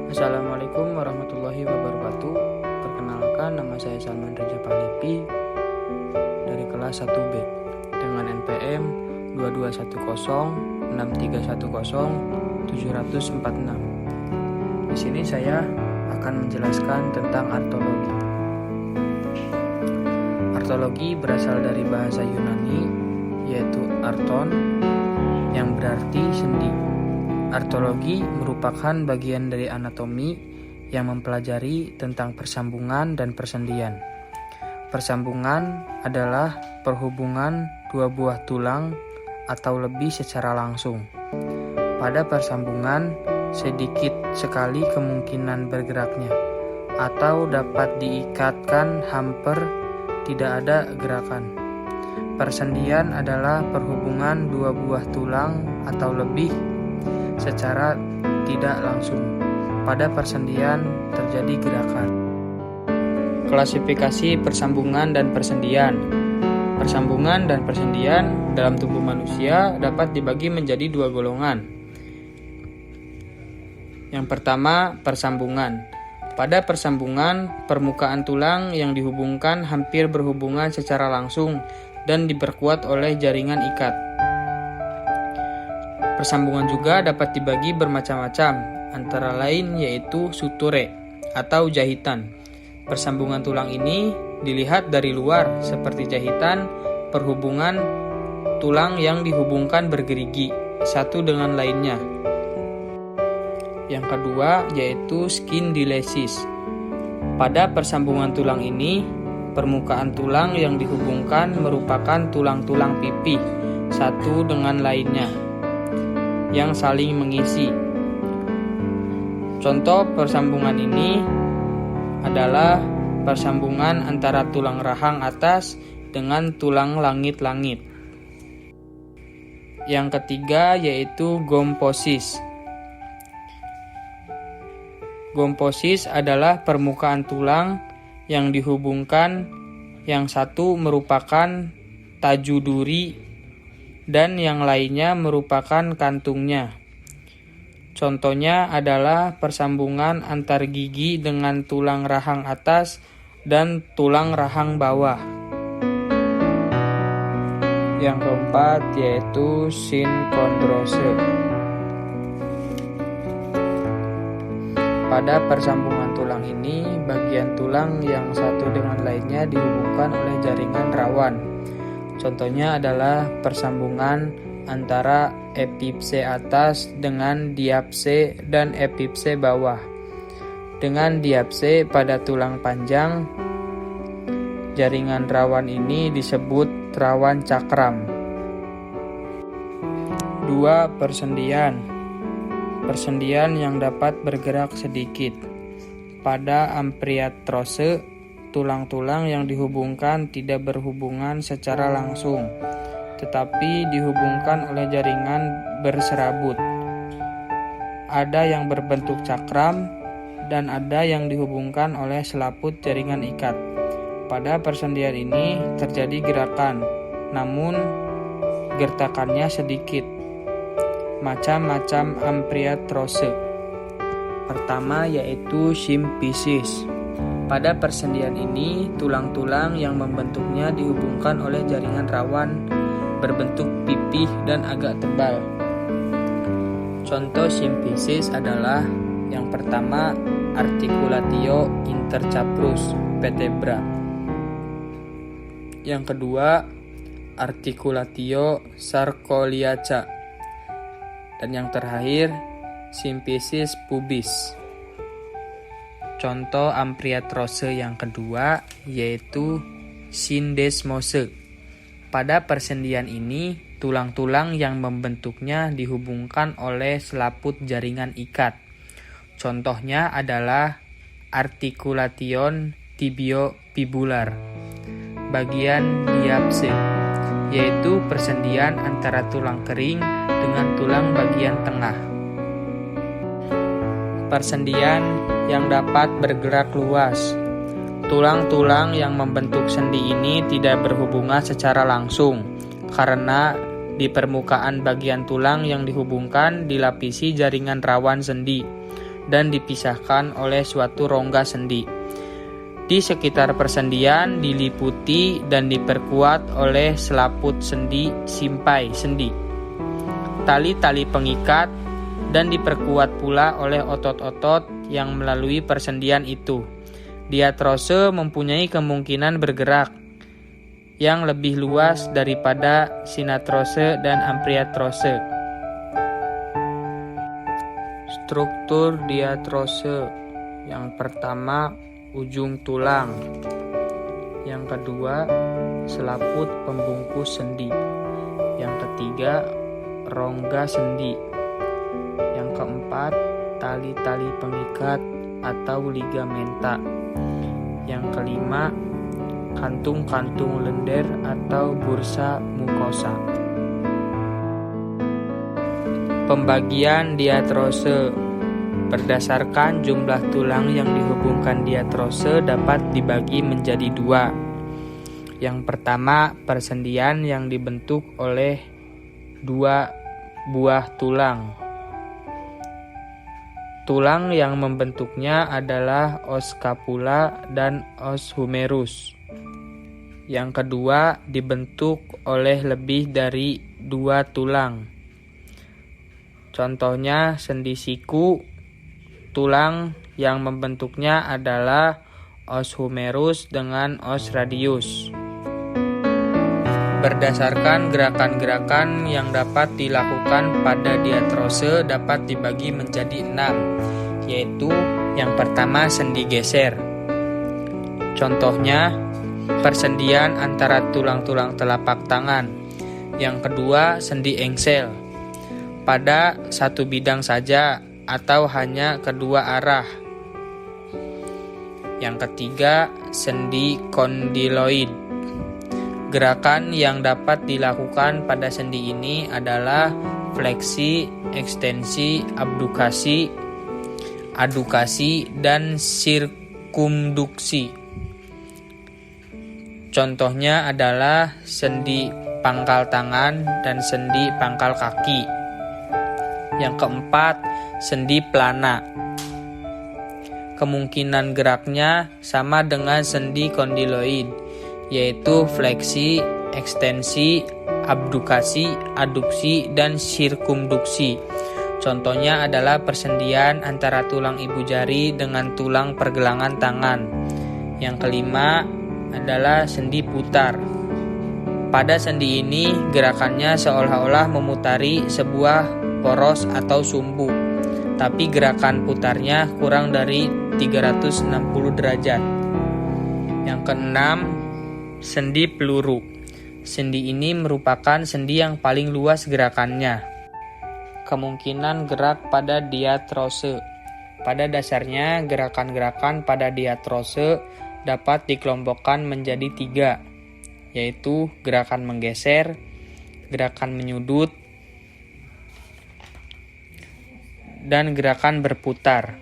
Assalamualaikum warahmatullahi wabarakatuh. Perkenalkan, nama saya Salman Reza Pahlevi dari kelas 1B dengan NPM 22106310 746. Di sini saya akan menjelaskan tentang artologi. Artologi berasal dari bahasa Yunani yaitu arton yang berarti sendi. Artologi merupakan bagian dari anatomi yang mempelajari tentang persambungan dan persendian. Persambungan adalah perhubungan dua buah tulang atau lebih secara langsung. Pada persambungan, sedikit sekali kemungkinan bergeraknya, atau dapat diikatkan hampir tidak ada gerakan. Persendian adalah perhubungan dua buah tulang atau lebih secara tidak langsung. Pada persendian terjadi gerakan. Klasifikasi persambungan dan persendian. Persambungan dan persendian dalam tubuh manusia dapat dibagi menjadi dua golongan. Yang pertama, persambungan. Pada persambungan, permukaan tulang yang dihubungkan hampir berhubungan secara langsung dan diperkuat oleh jaringan ikat. Persambungan juga dapat dibagi bermacam-macam, antara lain yaitu suture atau jahitan. Persambungan tulang ini dilihat dari luar seperti jahitan, perhubungan tulang yang dihubungkan bergerigi satu dengan lainnya. Yang kedua yaitu skindilesis. Pada persambungan tulang ini, permukaan tulang yang dihubungkan merupakan tulang-tulang pipih satu dengan lainnya yang saling mengisi. Contoh persambungan ini adalah persambungan antara tulang rahang atas dengan tulang langit-langit. Yang ketiga yaitu gomposis. Gomposis adalah permukaan tulang yang dihubungkan, yang satu merupakan tajuduri dan yang lainnya merupakan kantungnya. Contohnya adalah persambungan antar gigi dengan tulang rahang atas dan tulang rahang bawah. Yang keempat yaitu sinkondrose. Pada persambungan tulang ini, bagian tulang yang satu dengan lainnya dihubungkan oleh jaringan rawan. Contohnya adalah persambungan antara epipse atas dengan diapse dan epipse bawah. Dengan diapse pada tulang panjang, jaringan rawan ini disebut rawan cakram. 2. Persendian. Persendian yang dapat bergerak sedikit. Pada ampriatrose, tulang-tulang yang dihubungkan tidak berhubungan secara langsung, tetapi dihubungkan oleh jaringan berserabut. Ada yang berbentuk cakram dan ada yang dihubungkan oleh selaput jaringan ikat. Pada persendian ini terjadi gerakan, namun gertakannya sedikit. Macam-macam ampriatrose. Pertama yaitu simpisis. Pada persendian ini, tulang-tulang yang membentuknya dihubungkan oleh jaringan rawan berbentuk pipih dan agak tebal. Contoh simpisis adalah yang pertama articulatio intercaprus vertebra. Yang kedua articulatio sarcoiliaca. Dan yang terakhir simpisis pubis. Contoh ampriatrose yang kedua yaitu syndesmose. Pada persendian ini, tulang-tulang yang membentuknya dihubungkan oleh selaput jaringan ikat. Contohnya adalah articulation tibiofibular. Bagian diapse, yaitu persendian antara tulang kering dengan tulang bagian tengah. Persendian yang dapat bergerak luas. Tulang-tulang yang membentuk sendi ini tidak berhubungan secara langsung karena di permukaan bagian tulang yang dihubungkan dilapisi jaringan rawan sendi. dan dipisahkan oleh suatu rongga sendi. Di sekitar persendian diliputi dan diperkuat oleh selaput sendi simpai sendi, tali-tali pengikat, dan diperkuat pula oleh otot-otot yang melalui persendian itu. Diatrose mempunyai kemungkinan bergerak yang lebih luas daripada sinatrose dan ampliatrose. Struktur diatrose: yang pertama, ujung tulang. Yang kedua, selaput pembungkus sendi. Yang ketiga, rongga sendi. Yang keempat, tali-tali pengikat atau ligamenta. Yang kelima, kantung-kantung lendir atau bursa mukosa. Pembagian diatrose: berdasarkan jumlah tulang yang dihubungkan diatrose dapat dibagi menjadi dua. Yang pertama, persendian yang dibentuk oleh dua buah tulang. Tulang yang membentuknya adalah os scapula dan os humerus. Yang kedua, dibentuk oleh lebih dari dua tulang. Contohnya sendi siku. Tulang yang membentuknya adalah os humerus dengan os radius. Berdasarkan gerakan-gerakan yang dapat dilakukan pada diatrose dapat dibagi menjadi 6, yaitu yang pertama sendi geser. Contohnya persendian antara tulang-tulang telapak tangan. Yang kedua, sendi engsel pada satu bidang saja atau hanya kedua arah. Yang ketiga, sendi kondiloid. Gerakan yang dapat dilakukan pada sendi ini adalah fleksi, ekstensi, abdukasi, adukasi, dan sirkumduksi. Contohnya adalah sendi pangkal tangan dan sendi pangkal kaki. Yang keempat, sendi plana. Kemungkinan geraknya sama dengan sendi kondiloid, yaitu fleksi, ekstensi, abdukasi, aduksi, dan sirkumduksi. Contohnya adalah persendian antara tulang ibu jari dengan tulang pergelangan tangan. Yang kelima adalah sendi putar. Pada sendi ini, gerakannya seolah-olah memutari sebuah poros atau sumbu, tapi gerakan putarnya kurang dari 360 derajat. Yang keenam, sendi peluru. Sendi ini merupakan sendi yang paling luas gerakannya. Kemungkinan gerak pada diatrose. Pada dasarnya, gerakan-gerakan pada diatrose dapat dikelompokkan menjadi 3, yaitu gerakan menggeser, gerakan menyudut, dan gerakan berputar.